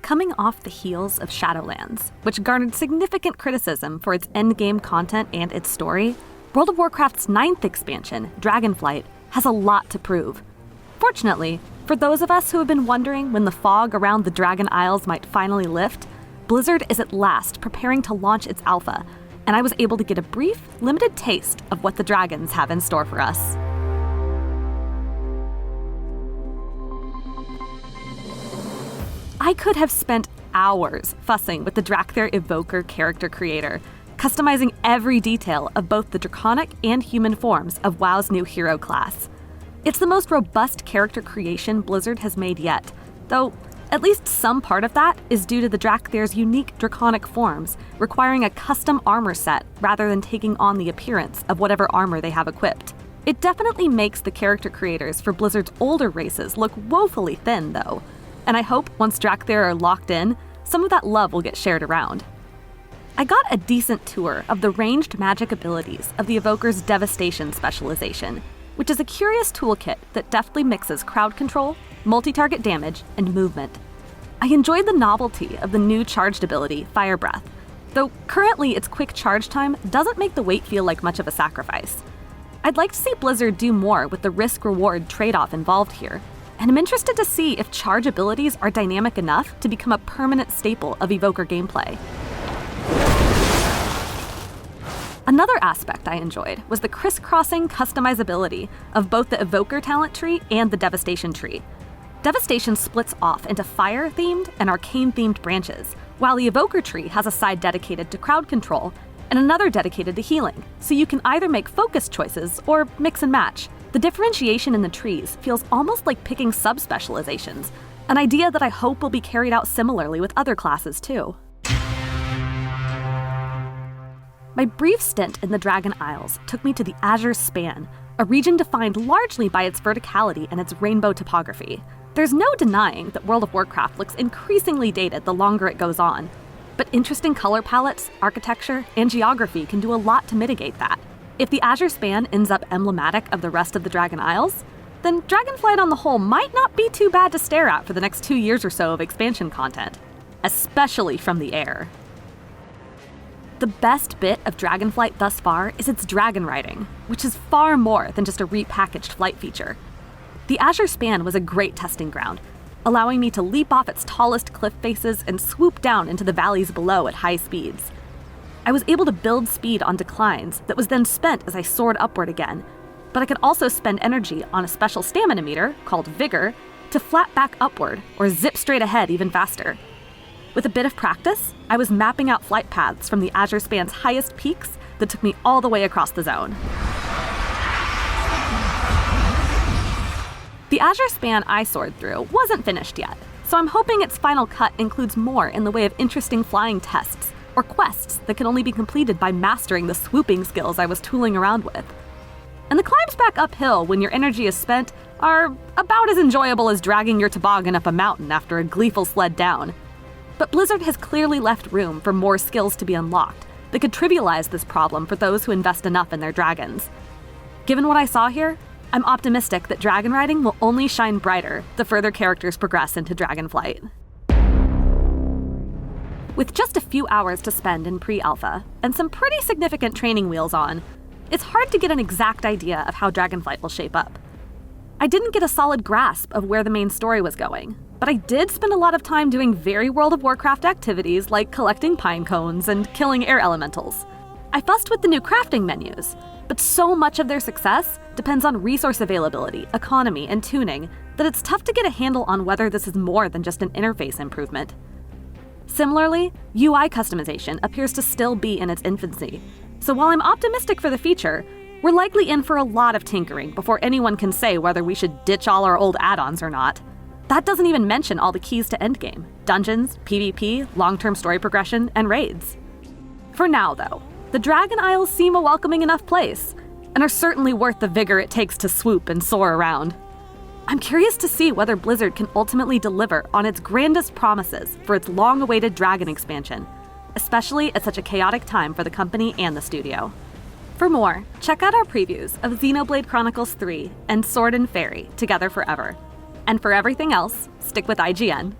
Coming off the heels of Shadowlands, which garnered significant criticism for its endgame content and its story, World of Warcraft's 9th expansion, Dragonflight, has a lot to prove. Fortunately, for those of us who have been wondering when the fog around the Dragon Isles might finally lift, Blizzard is at last preparing to launch its alpha, and I was able to get a brief, limited taste of what the dragons have in store for us. I could have spent hours fussing with the Dracthyr Evoker character creator, customizing every detail of both the draconic and human forms of WoW's new hero class. It's the most robust character creation Blizzard has made yet, though at least some part of that is due to the Dracthyr's unique draconic forms, requiring a custom armor set rather than taking on the appearance of whatever armor they have equipped. It definitely makes the character creators for Blizzard's older races look woefully thin, though, and I hope once Dracthyr are locked in, some of that love will get shared around. I got a decent tour of the ranged magic abilities of the Evoker's Devastation specialization, which is a curious toolkit that deftly mixes crowd control, multi-target damage, and movement. I enjoyed the novelty of the new charged ability, Fire Breath, though currently its quick charge time doesn't make the wait feel like much of a sacrifice. I'd like to see Blizzard do more with the risk-reward trade-off involved here, and I'm interested to see if charge abilities are dynamic enough to become a permanent staple of Evoker gameplay. Another aspect I enjoyed was the crisscrossing customizability of both the Evoker talent tree and the Devastation tree. Devastation splits off into fire-themed and arcane-themed branches, while the Evoker tree has a side dedicated to crowd control and another dedicated to healing, so you can either make focused choices or mix and match. The differentiation in the trees feels almost like picking subspecializations, an idea that I hope will be carried out similarly with other classes too. My brief stint in the Dragon Isles took me to the Azure Span, a region defined largely by its verticality and its rainbow topography. There's no denying that World of Warcraft looks increasingly dated the longer it goes on, but interesting color palettes, architecture, and geography can do a lot to mitigate that. If the Azure Span ends up emblematic of the rest of the Dragon Isles, then Dragonflight on the whole might not be too bad to stare at for the next 2 years or so of expansion content, especially from the air. The best bit of Dragonflight thus far is its dragon riding, which is far more than just a repackaged flight feature. The Azure Span was a great testing ground, allowing me to leap off its tallest cliff faces and swoop down into the valleys below at high speeds. I was able to build speed on declines that was then spent as I soared upward again, but I could also spend energy on a special stamina meter, called Vigor, to flat back upward or zip straight ahead even faster. With a bit of practice, I was mapping out flight paths from the Azure Span's highest peaks that took me all the way across the zone. The Azure Span I soared through wasn't finished yet, so I'm hoping its final cut includes more in the way of interesting flying tests or quests that can only be completed by mastering the swooping skills I was tooling around with. And the climbs back uphill when your energy is spent are about as enjoyable as dragging your toboggan up a mountain after a gleeful sled down. But Blizzard has clearly left room for more skills to be unlocked that could trivialize this problem for those who invest enough in their dragons. Given what I saw here, I'm optimistic that dragon riding will only shine brighter the further characters progress into Dragonflight. With just a few hours to spend in pre-alpha and some pretty significant training wheels on, it's hard to get an exact idea of how Dragonflight will shape up. I didn't get a solid grasp of where the main story was going, but I did spend a lot of time doing very World of Warcraft activities like collecting pine cones and killing air elementals. I fussed with the new crafting menus, but so much of their success depends on resource availability, economy, and tuning that it's tough to get a handle on whether this is more than just an interface improvement. Similarly, UI customization appears to still be in its infancy, so while I'm optimistic for the feature, we're likely in for a lot of tinkering before anyone can say whether we should ditch all our old add-ons or not. That doesn't even mention all the keys to endgame: dungeons, PvP, long-term story progression, and raids. For now, though, the Dragon Isles seem a welcoming enough place, and are certainly worth the vigor it takes to swoop and soar around. I'm curious to see whether Blizzard can ultimately deliver on its grandest promises for its long-awaited Dragon expansion, especially at such a chaotic time for the company and the studio. For more, check out our previews of Xenoblade Chronicles 3 and Sword and Fairy Together Forever. And for everything else, stick with IGN.